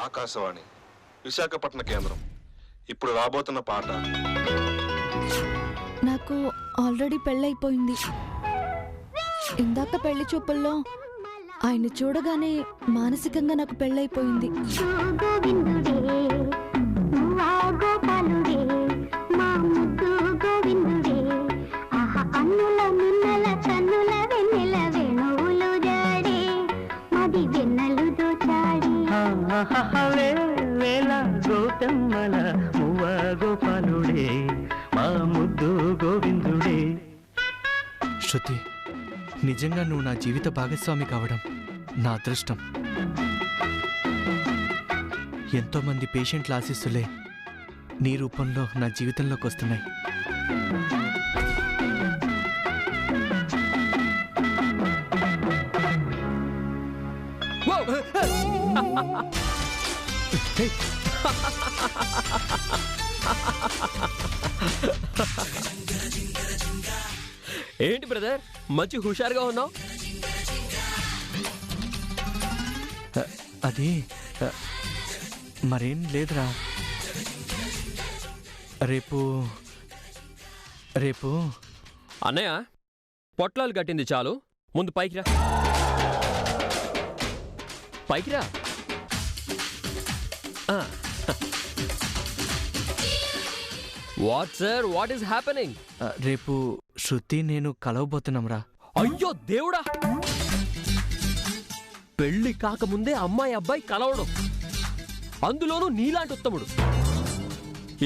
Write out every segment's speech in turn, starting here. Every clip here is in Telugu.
ఆకాశవాణి విశాఖపట్నం కేంద్రం. ఇప్పుడు రాబోతున్న పాట. నాకు ఆల్రెడీ పెళ్ళైపోయింది. ఇందాక పెళ్లి చూపుల్లో ఆయన చూడగానే మానసికంగా నాకు పెళ్ళైపోయింది. శృతి, నిజంగా నువ్వు నా జీవిత భాగస్వామి కావడం నా అదృష్టం. ఎంతోమంది పేషెంట్ల ఆశీస్సులే నీ రూపంలో నా జీవితంలోకి వస్తున్నాయి. ఏంటి బ్రదర్, మంచి హుషారుగా ఉన్నావు? అది మరేం లేదురా. రేపు రేపు అన్నయ్య, పొట్లాలు కట్టింది చాలు, ముందు పైకి రా. పైకి రా. What sir, what is happening? రేపు శృతి నేను కలవబోతున్నాంరా. అయ్యో దేవుడా, పెళ్లి కాకముందే అమ్మాయి అబ్బాయి కలవడం, అందులోనూ నీలాంటి ఉత్తముడు.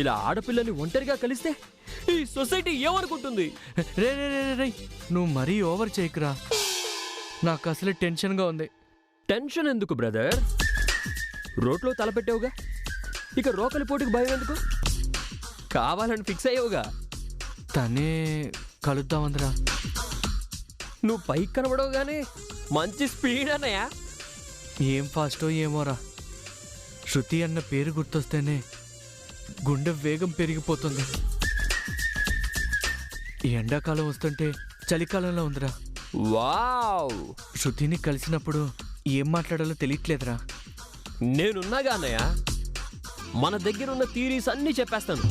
ఇలా ఆడపిల్లని ఒంటరిగా కలిస్తే ఈ సొసైటీ ఏమనుకుంటుంది? రే రే రే రే నువ్వు మరీ ఓవర్ చేయకురా. నాకు అసలు టెన్షన్గా ఉంది. టెన్షన్ ఎందుకు బ్రదర్? రోడ్లో తలపెట్టావుగా, ఇక రోకలి పోటీకి భయం ఎందుకు? కావాలని ఫిక్స్ అయ్యావుగా. తనే కలుద్దామందిరా. నువ్వు పైకి కనబడవు గానీ మంచి స్పీడ్ అన్నయ్యా. ఏం ఫాస్టో ఏమోరా. శృతి అన్న పేరు గుర్తొస్తేనే గుండె వేగం పెరిగిపోతుంది. ఈ ఎండాకాలం వస్తుంటే చలికాలంలో ఉందిరా. వావ్, శృతిని కలిసినప్పుడు ఏం మాట్లాడాలో తెలియట్లేదురా. నేనున్నాగా అన్నయ్య, మన దగ్గర ఉన్న థీరీస్ అన్నీ చెప్పేస్తాను.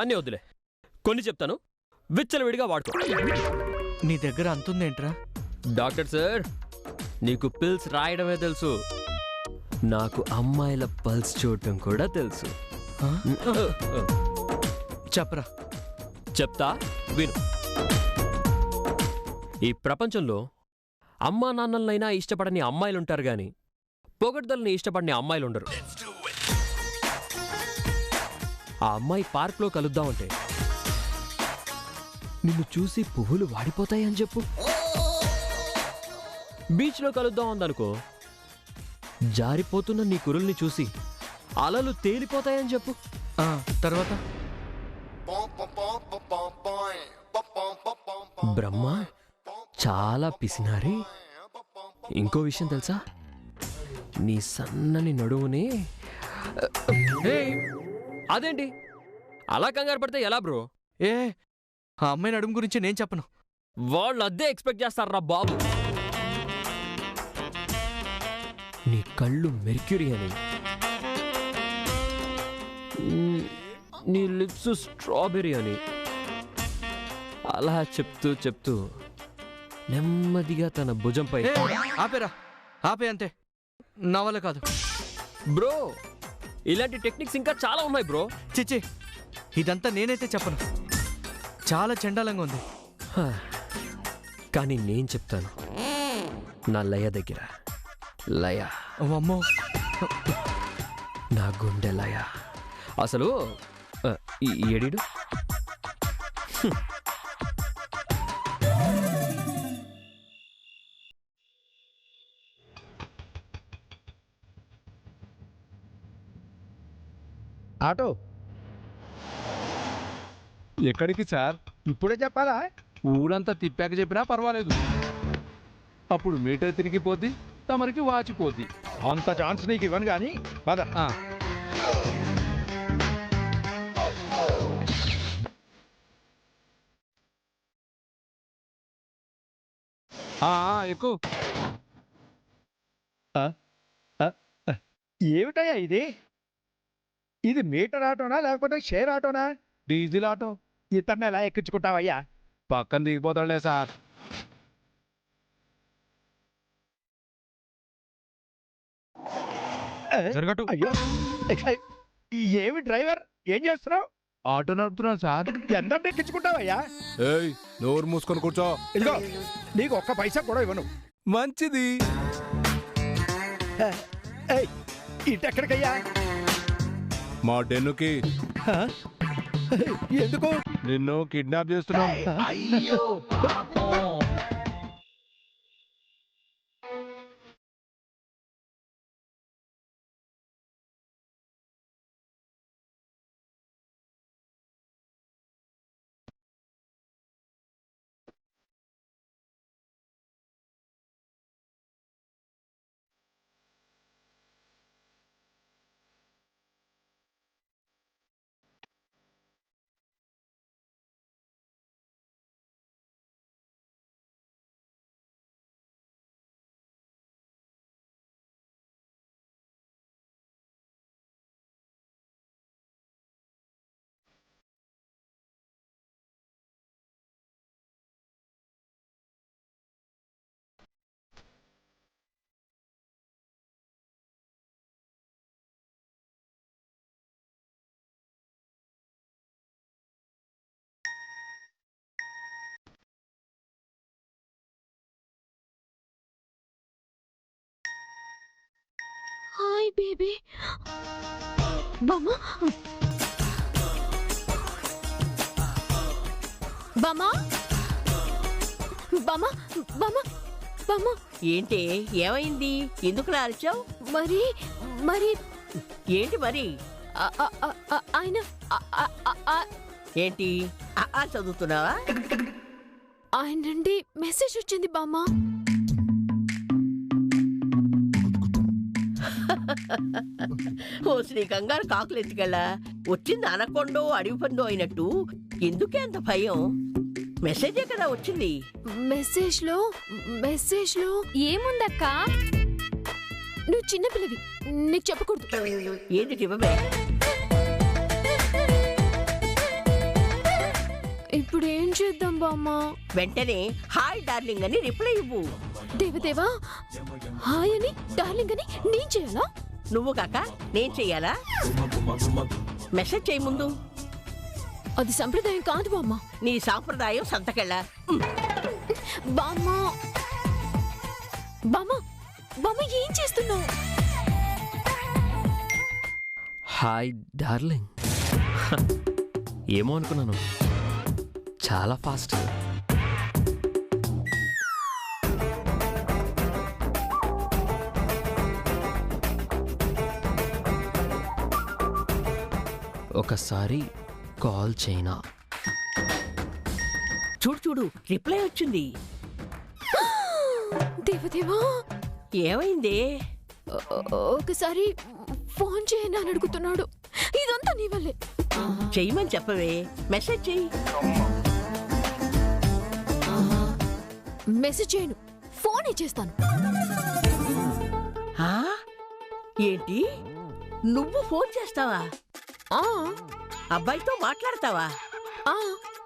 అన్నీ వద్దులే, కొన్ని చెప్తాను, విచ్చలవిడిగా వాడుకో. నీ దగ్గర అంతుందేంట్రా? డాక్టర్ సార్, నీకు పిల్స్ రాయడమే తెలుసు, నాకు అమ్మాయిల పల్స్ చూడటం కూడా తెలుసు. చెప్పరా. చెప్తా విను. ఈ ప్రపంచంలో అమ్మా నాన్నలనైనా ఇష్టపడని అమ్మాయిలుంటారు గాని పొగడ్దల్ని ఇష్టపడని అమ్మాయిలుండరు. ఆ అమ్మాయి పార్క్లో కలుద్దామంటే నిన్ను చూసి పువ్వులు వాడిపోతాయని చెప్పు. బీచ్లో కలుద్దాం అందనుకో, జారిపోతున్న నీ కురుల్ని చూసి అలలు తేలిపోతాయని చెప్పు. తర్వాత బ్రహ్మ చాలా పిసినారి. ఇంకో విషయం తెలుసా? నీ సన్నని నడువుని. అదేంటి అలా కంగారు పడితే ఎలా బ్రో? ఆ అమ్మాయి నడుము గురించి నేను చెప్పను. వాళ్ళు అదే ఎక్స్పెక్ట్ చేస్తారా బాబు. నీ కళ్ళు మెర్క్యూరీ అని, నీ లిప్స్ స్ట్రాబెర్రీ అని, అలా చెప్తూ చెప్తూ నెమ్మదిగా తన భుజంపై. ఆపేరా, ఆపే, అంతే. నా వల్ల కాదు బ్రో. ఇలాంటి టెక్నిక్స్ ఇంకా చాలా ఉన్నాయి బ్రో. చిచ్చి, ఇదంతా నేనైతే చెప్పను. చాలా చండాలంగా ఉంది. కానీ నేను చెప్తాను, నా లయ దగ్గర. లయ, అమ్మో, నా గుండె లయ. అసలు ఈ ఎడిడు ఆటో ఎక్కడికి సార్? ఇప్పుడే చెప్పాలా? ఊరంతా తిప్పాక చెప్పినా పర్వాలేదు. అప్పుడు మీటర్ తిరిగిపోద్ది, తమరికి వాచిపోద్ది. అంత ఛాన్స్ నీకు ఇవ్వను కానీ పద. ఎక్కువ ఏమిటయ్యా ఇది? ఇది మీటర్ ఆటోనా లేకపోతే షేర్ ఆటోనా? Diesel auto. ఇతన్ని ఎలా ఎక్కించుకుంటావయ్యా? పక్కన దిగిపోతాడులే సార్. జరగటు. అయ్యో ఏమి డ్రైవర్, ఏం చేస్తున్నావు? ఆటో నడుపుతున్నాను సార్. ఎంత ఎక్కించుకుంటావయ్యా? ఏయ్, నోరు మూసుకొని కూర్చో. ఇదిగో నీకు ఒక్క పైసా కూడా ఇవ్వను. మంచిది. ఇటెక్కడికయ్యా? మా డెన్నుకి. ఎందుకు? నిన్ను కిడ్నాప్ చేస్తున్నాం. Hi baby. బామా బామా బామా బామా బామా. ఏంటి, ఏమైంది? ఎందుకు అరిచావు? మరి మరి ఏంటి మరి? ఆయన ఏంటి చదువుతున్నావా? ఆయన నుండి మెసేజ్ వచ్చింది బామా. ఓ శ్రీ కంగారు కాకులు ఎత్తుకెళ్ళా. వచ్చింది అనకొండో అడవి పందో అయినట్టు ఎందుకే అంత భయం? మెసేజే కదా వచ్చింది. మెసేజ్ లో ఏముందక్క? నువ్వు చిన్నపిల్లవి, నీకు చెప్పకూడదు. ఏది ఇవ్వమే? ఇప్పుడు ఏం చేద్దాం బామ్మా? వెంటనే హాయ్ డార్లింగ్ అని రిప్లై ఇవ్వు. దేవదేవా, హాయ్ అని డార్లింగ్ అని నేను చేయాలా? నువ్వు కాక నేను చెయ్యాలా? మెసేజ్ చేయి ముందు. అది సంప్రదాయం కాదు బామ్మ. నీ సాంప్రదాయం సంతకెళ్ళ. బామ్మ బామ్మ బామ్మ ఏం చేస్తున్నావు? Hi darling. ఏమో అనుకున్నాను, చాలా ఫాస్ట్. ఒకసారి కాల్ చేయనా? చూడు చూడు, రిప్లై వచ్చింది. దేవదేవా, ఏమైంది? ఒకసారి ఫోన్ చేయని అని అడుగుతున్నాడు. ఇదంతా నీ వల్లే. చెయ్యమని చెప్పవే, మెసేజ్ చెయ్యి. మెసేజ్ చేయను, ఫోనే చేస్తాను. ఏంటి, నువ్వు ఫోన్ చేస్తావా? అబ్బాయితో మాట్లాడతావా?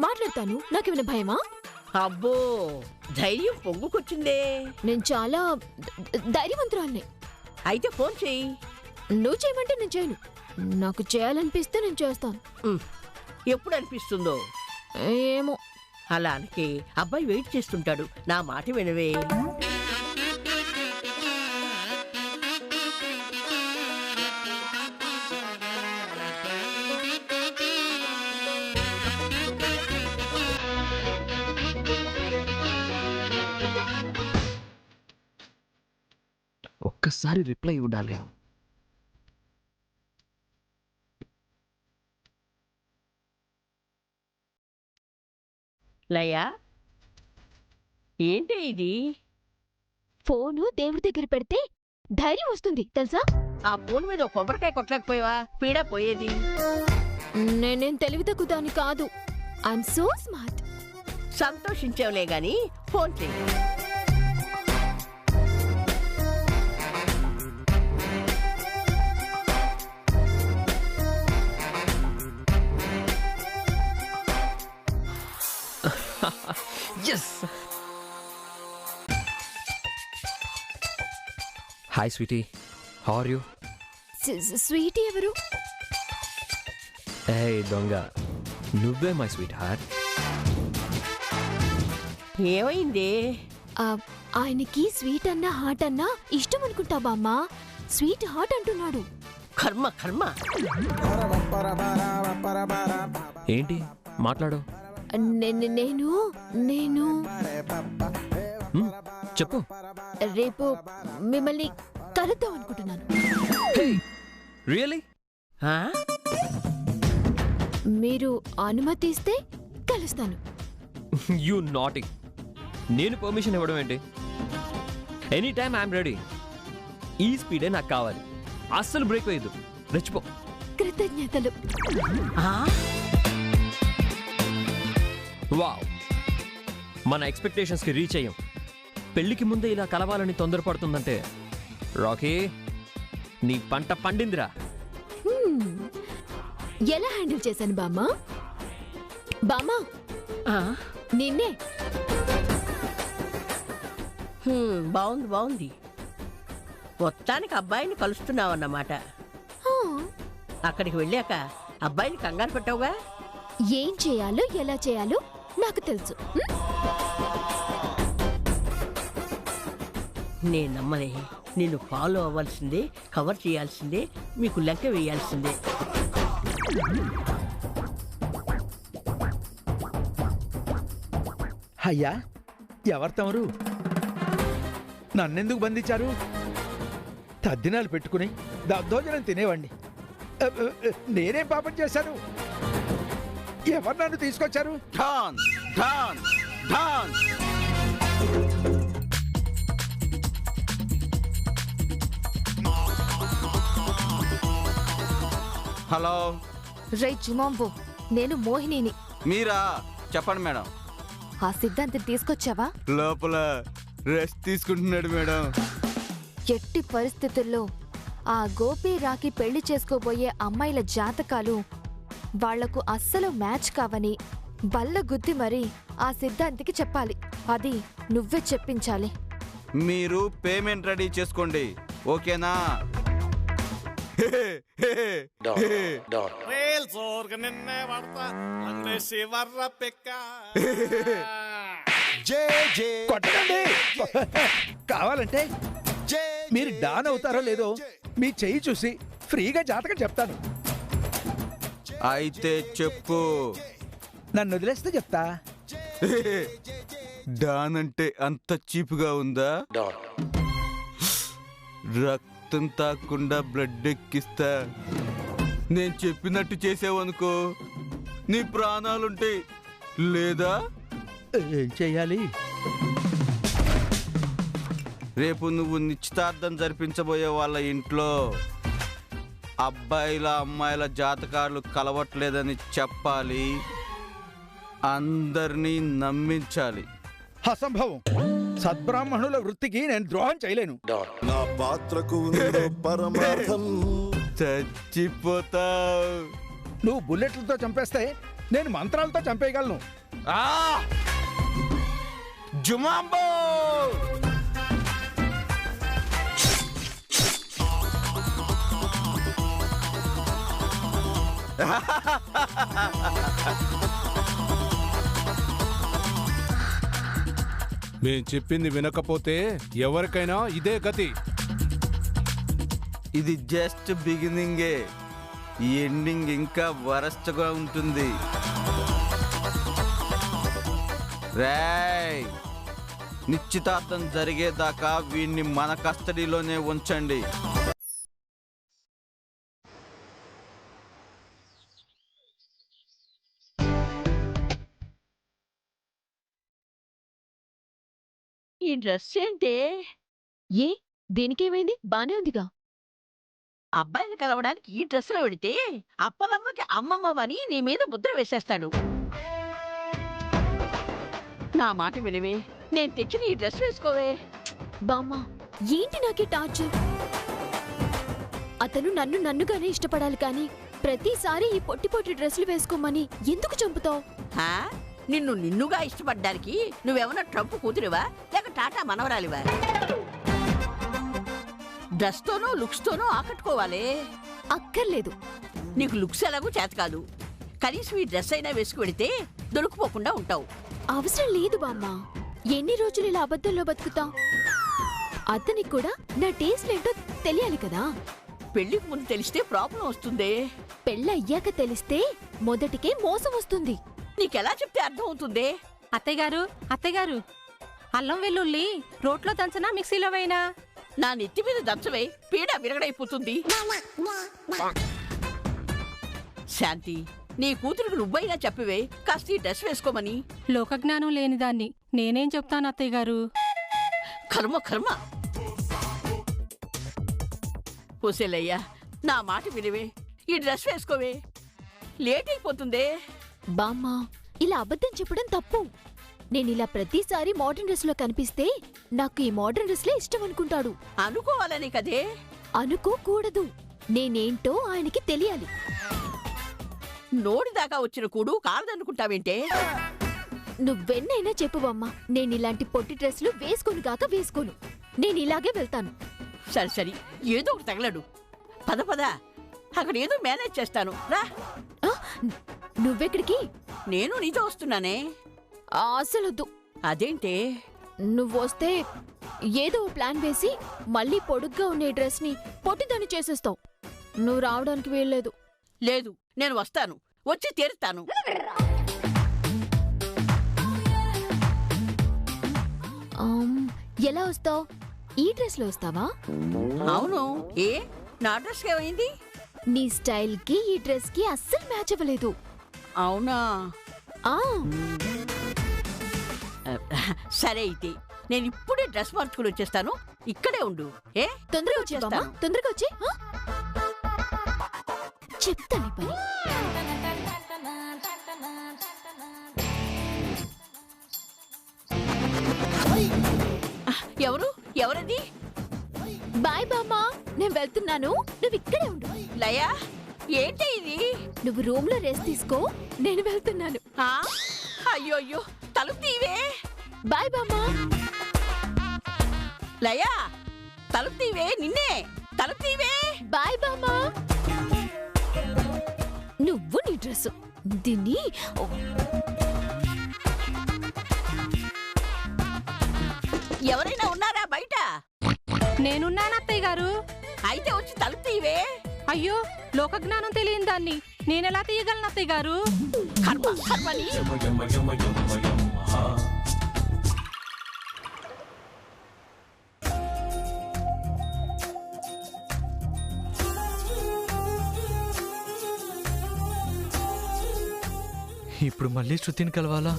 మాట్లాడతాను. నాకేమైనా భయమా? అబ్బో, ధైర్యం పొంగుకొచ్చిందే. నేను చాలా ధైర్యవంతురాల్ని. అయితే ఫోన్ చెయ్యి. నువ్వు చేయమంటే నేను చేయను. నాకు చేయాలనిపిస్తే నేను చేస్తాను. ఎప్పుడు అనిపిస్తుందో ఏమో. అలా అనకే, అబ్బాయి వెయిట్ చేస్తుంటాడు. నా మాట వినవే. ఒక్కసారి రిప్లై ఇవ్వాలి. లయా, ఏంటి ఇది? ఫోను దేవుడి దగ్గర పెడితే ధైర్యం వస్తుంది తెలుసా? ఆ ఫోన్ మీద ఒక కొబ్బరికాయ కొట్టలేకపోయావా? పీడా పోయేది. నేనేం తెలివి తక్కువ దాన్ని కాదు. I'm so smart. సంతోషించవులే గాని ఫోన్ చెయ్యి. Hi sweetie, how are you? Sweetie ఎవరు? ఏ దొంగ, నువ్వే మై స్వీట్ హార్ట్. ఏమైంది? ఆయనకి స్వీట్ అన్నా హార్ట్ అన్నా ఇష్టం అనుకుంటా బామ్మ. స్వీట్ హార్ట్ అంటున్నాడు. కర్మ కర్మ. ఏంటి మాట్లాడు? నేను చెప్పు. రేపు మిమ్మల్ని కలుద్దాం అనుకుంటున్నాను. రియలీ? ఆ? మీరు అనుమతిస్తే కలుస్తాను. You naughty. నేను పర్మిషన్ ఇవ్వడం ఏంటి? Any time I'm ready. ఈ స్పీడే నాకు కావాలి. అస్సలు బ్రేక్ వేయద్దు. రెచ్చిపో. కృతజ్ఞతలు. ఆ? వావ్, మన ఎక్స్పెక్టేషన్స్కి రీచ్ అయ్యాం. పెళ్లికి ముందే ఇలా కలవాలని తొందరపడుతుందంటే రాకీ, నీ పంట పండిందిరా. ఎలా హ్యాండిల్ చేశాను బామ్మ? బామ్మ, ఆ? నిన్నే. బాగుంది బాగుంది. మొత్తానికి అబ్బాయిని కలుస్తున్నావన్నమాట. అక్కడికి వెళ్ళాక అబ్బాయిని కంగారు పెట్టావుగా? ఏం చేయాలో ఎలా చేయాలో నాకు తెలుసు. నేను నమ్మలే. నిన్ను ఫాలో అవ్వాల్సిందే, కవర్ చేయాల్సిందే, మీకు లెక్క వేయాల్సిందే. అయ్యా, ఎవరు తమరు? నన్నెందుకు బంధించారు? తద్దినాలు పెట్టుకుని దద్దోజనం తినేవాడిని. నేనేం పాపం చేశాను? ఎవరు నన్ను తీసుకొచ్చారు? డాన్ డాన్ డాన్. హలో, రై జుమాంబో, నేను మోహినిని. మీరా? చెప్పండి మేడం. ఆ సిద్ధాంతం తీసుకొచ్చావా? లోపల రెస్ట్ తీసుకుంటున్నాడు మేడం. ఎట్టి పరిస్థితుల్లో ఆ గోపి రాకి పెళ్లి చేసుకోబోయే అమ్మాయిల జాతకాలు వాళ్లకు అస్సలు మ్యాచ్ కావని బల్ల గుద్ది మరీ ఆ సిద్ధాంతికి చెప్పాలి. అది నువ్వే చెప్పించాలి. మీరు పేమెంట్ రెడీ చేసుకోండి, ఓకేనా? కొట్టండి. కావాలంటే మీరు డాన్ అవుతారో లేదో మీ చెయ్యి చూసి ఫ్రీగా జాతకం చెప్తాను. అయితే చెప్పు. నన్ను వదిలేస్తే చెప్తా. డాన్ అంటే అంత చీపుగా ఉందా? రక్తం తాకుండా బ్లడ్ ఎక్కిస్తా. నేను చెప్పినట్టు చేసావనుకో నీ ప్రాణాలుంటాయి, లేదా ఏం చెయ్యాలి? రేపు నువ్వు నిశ్చితార్థం జరిపించబోయే వాళ్ళ ఇంట్లో అబ్బాయిల అమ్మాయిల జాతకాలు కలవట్లేదని చెప్పాలి, అందరినీ నమ్మించాలి. అసంభవం. సద్బ్రాహ్మణుల వృత్తికి నేను ద్రోహం చేయలేను. నా పాత్రకు పరమార్థం. చచ్చిపోతావు. నువ్వు బుల్లెట్లతో చంపేస్తే నేను మంత్రాలతో చంపేయగలను. జుమాంబో. మేం చెప్పింది వినకపోతే ఎవరికైనా ఇదే గతి. ఇది జస్ట్ బిగినింగే, ఎండింగ్ ఇంకా వరస్ట్గా ఉంటుంది. రేయ్, నిశ్చితార్థం జరిగేదాకా వీణ్ణి మన కస్టడీలోనే ఉంచండి. ఈ డ్రెస్ ఏంటే? ఏ దీనికేమైంది? బానే ఉందిగా. అబ్బాయిని కలవడానికి ఈ డ్రెస్లో వెడితే అప్పలమ్మకి అమ్మమ్మని నీ మీద ముద్ర వేసేస్తాడు. నా మాట వినవే, నేను తెచ్చిన ఈ డ్రెస్ వేసుకోవే. బామ్మ, ఏంటి నాకే టార్చర్? అతను నన్నుగానే ఇష్టపడాలి కానీ ప్రతిసారి ఈ పొట్టి పొట్టి డ్రెస్సులు వేసుకోమని ఎందుకు చంపుతావు? నిన్ను నిన్నుగా ఇష్టపడ్డానికి నువ్వేమన్నా ట్రంప్ కూతురివా లేక టాటా మనవరాలివా? డ్రెస్తోనో లుక్స్తోనో ఆకట్టుకోవాలి. అక్కర్లేదు. నీకు లుక్స్ ఎలాగూ చేత కాదు. కనీసం ఈ డ్రెస్ అయినా వేసుకు వెళితే దొరికిపోకుండా ఉంటావు. అవసరం లేదు బామ్మ. ఎన్ని రోజులు ఇలా అబద్ధంలో బతుకుతాం? అతనికి కూడా నా టేస్ట్ ఏంటో తెలియాలి కదా. పెళ్లికి ముందు తెలిస్తే ప్రాబ్లం వస్తుంది. పెళ్ళయ్యాక తెలిస్తే మొదటికే మోసం వస్తుంది. నీకెలా చెప్తే అర్థం అవుతుంది? అత్తయ్యగారు అల్లం వెల్లుల్లి రోట్లో దంచనా మిక్సీలో వేయనా? నా నెత్తి మీద దంచవే, పీడ విరగడైపోతుంది. శాంతి, నీ కూతురికి నువ్వైనా చెప్పవే కాస్త ఈ డ్రెస్ వేసుకోమని. లోకజ్ఞానం లేని దాన్ని నేనేం చెప్తాను అత్తయ్యగారు? కర్మ కర్మ. పోసేలయ్యా, నా మాట వినవే, ఈ డ్రెస్ వేసుకోవే, లేట్ అయిపోతుందే. బామ్మ, ఇలా అబద్ధం చెప్పడం తప్పు. నేనిలా ప్రతిసారి మోడర్న్ డ్రెస్ లో కనిపిస్తే నాకు ఈ మోడర్న్ డ్రెస్ లే ఇష్టం అనుకుంటాడు. అనుకోవాలని కదే. అనుకోకూడదు. నేనేంటో ఆయనకి తెలియాలి. నోడిదాకా వచ్చిన కూడు కారదనుకుంటావేంటే? నువ్వెన్నైనా చెప్పు బామ్మ, నేనిలాంటి పొట్టి డ్రెస్లు వేసుకోను కాక వేసుకోను. నేనిలాగే వెళ్తాను. సరే సరే, ఏదో ఒకటి తగలడు. పద పద, అక్కడ ఏదో మేనేజ్ చేస్తాను రా. నువ్వెక్కడికి? నేను నీతో వస్తున్నానే. అసలొద్దు. అదేంటే? నువ్వొస్తే ఏదో ప్లాన్ వేసి మళ్ళీ పొడుగ్గా ఉండే డ్రెస్ ని పొట్టిదాన్ని చేసేస్తావు. నువ్వు రావడానికి వీల్లేదు. లేదు, నేను వస్తాను, వచ్చి తీరుతాను. ఎలా వస్తావు? ఈ డ్రెస్ లో వస్తావా? అవును. ఏ, నా డ్రెస్ ఏమైంది? నీ స్టైల్ కి ఈ డ్రెస్ కి అస్సలు మ్యాచ్ అవ్వలేదు. అవునా? ఆ సరే అయితే నేను ఇప్పుడే డ్రెస్ మార్చుకుని వచ్చేస్తాను. ఇక్కడే ఉండు. ఏ, తొందరగా వచ్చేస్తాను. తొందరగా వచ్చి చెప్తాను పని. ఎవరు? ఎవరది? బాయ్ బామ్మా, నేను వెళ్తున్నాను. నువ్వు ఇక్కడే ఉండు. లయా, ఏంటి ఇది? నువ్వు రూమ్ లో రెస్ట్ తీసుకో, నేను వెళ్తున్నాను. అయ్యో అయ్యో, తలుపు తీవే. బాయ్ బామ్మా. లయా, తలుపు తీవే, నిన్నే. తలుపు తీవే. బాయ్ బామ్మా. నువ్వు నీ డ్రెస్ దీన్ని. ఎవరైనా ఉన్నారా బయట? నేనున్నాను అత్తయ్యగారు. అయితే వచ్చి తలుపు తీవే. అయ్యో, లోకజ్ఞానం తెలియని దాన్ని నేనెలా తీయగలను అత్తయ్యగారు? కర్మ కర్మని. ఇప్పుడు మళ్ళీ శృతిని కలవాలా?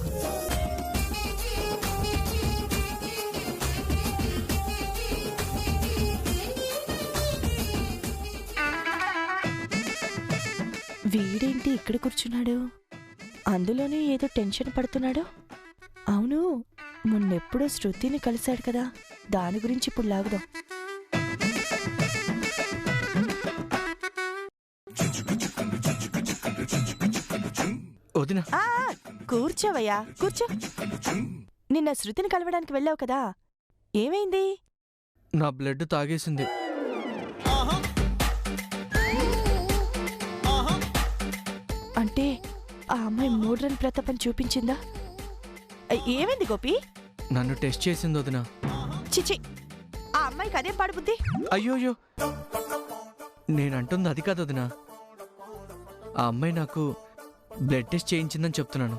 వీడేంటి ఇక్కడ కూర్చున్నాడు? అందులోనే ఏదో టెన్షన్ పడుతున్నాడు. అవును, మొన్నెప్పుడో శృతిని కలిశాడు కదా, దాని గురించి ఇప్పుడు లాగుదాం. వదినా, కూర్చోవయ్యా, కూర్చో. నిన్న శృతిని కలవడానికి వెళ్ళావు కదా, ఏమైంది? నా బ్లడ్ తాగేసింది. అంటే ఆ అమ్మాయి మోడ్రన్ ప్రతాపం చూపించిందా? ఏమైంది గోపి? నన్ను టెస్ట్ చేసింది వదినా. చిచి, ఆ అమ్మాయికి అదేం పాడుబుద్ధి? అయ్యోయ్యో, నేనంటుంది అది కాదు వదినా. ఆ అమ్మాయి నాకు బ్లడ్ టెస్ట్ చేయించిందని చెప్తున్నాను.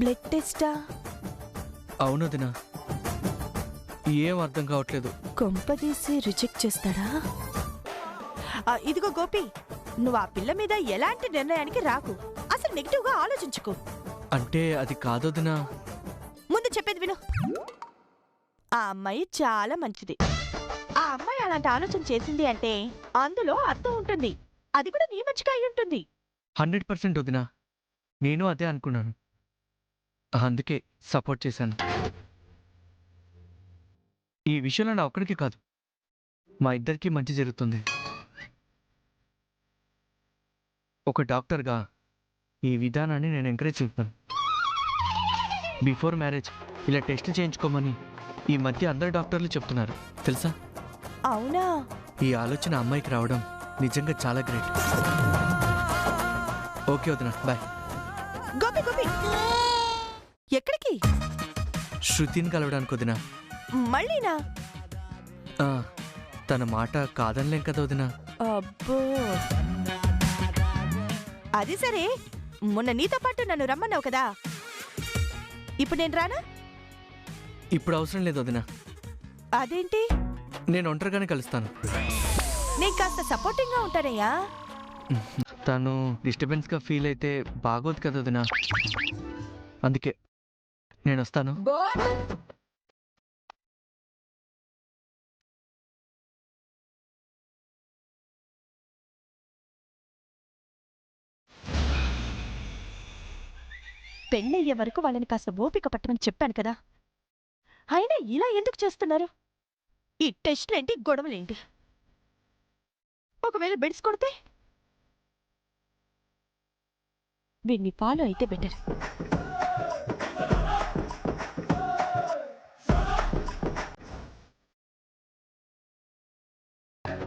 బ్లడ్ టెస్టా? అవును వదినా, ఏం అర్థం కావట్లేదు. కొంపదీసి రిజెక్ట్ చేస్తాడా? ఇదిగో గోపి, నువ్వు ఆ పిల్ల మీద ఎలాంటి నిర్ణయానికి రాకు. అసలు నెగిటివ్ గా ఆలోచించుకో. అంటే అది కాదొదినా. ముందు చెప్పేది విను. ఆ అమ్మాయి చాలా మంచిది. ఆ అమ్మాయి అలాంటి ఆలోచన చేసింది అంటే అందులో అర్థం ఉంటుంది. అది కూడా నీ మంచిగా అయి ఉంటుంది. 100% వదినా, నేను అదే అనుకున్నాను. అందుకే సపోర్ట్ చేశాను. ఈ విషయంలో నా ఒక్కడికి కాదు, మా ఇద్దరికీ మంచి జరుగుతుంది. ఒక డాక్టర్గా ఈ విధానాన్ని నేను ఎంకరేజ్ చేస్తాను. బిఫోర్ మ్యారేజ్ ఇలా టెస్ట్ చేయించుకోమని ఈ మధ్య అందరు డాక్టర్లు చెప్తున్నారు తెలుసా. అవునా? ఈ ఆలోచన అమ్మాయికి రావడం నిజంగా చాలా గ్రేట్. ఓకే వదినా, బాయ్. గోపి గోపి, ఎక్కడికి? శృతిని కలవడానికి వదినా. మళ్ళీనా? ఆ, తన మాట కాదనలేం కదా వదినా. అబ్బో, అది సరే, మొన్న నీతో పాటు నన్ను రమ్మన్నావు కదా, ఇప్పుడు నేను రానా? ఇప్పుడు అవసరం లేదు వదినా, అదేంటి? నేను ఒంటరిగానే కలుస్తాను. నేను కాస్త సపోర్టింగ్ గా ఉంటానయ్యా. తను డిస్టర్బెన్స్గా ఫీల్ అయితే బాగోదు కదా వదినా, అందుకే నేను వస్తాను. పెళ్ళయ్యే వరకు వాళ్ళని కాస్త ఓపిక పట్టమని చెప్పాను కదా, అయినా ఇలా ఎందుకు చేస్తున్నారు? ఈ టెస్ట్లేంటి, గొడవలేంటి? ఒకవేళ బెడ్స్ కొడితే వీడిని ఫాలో అయితే బెటర్.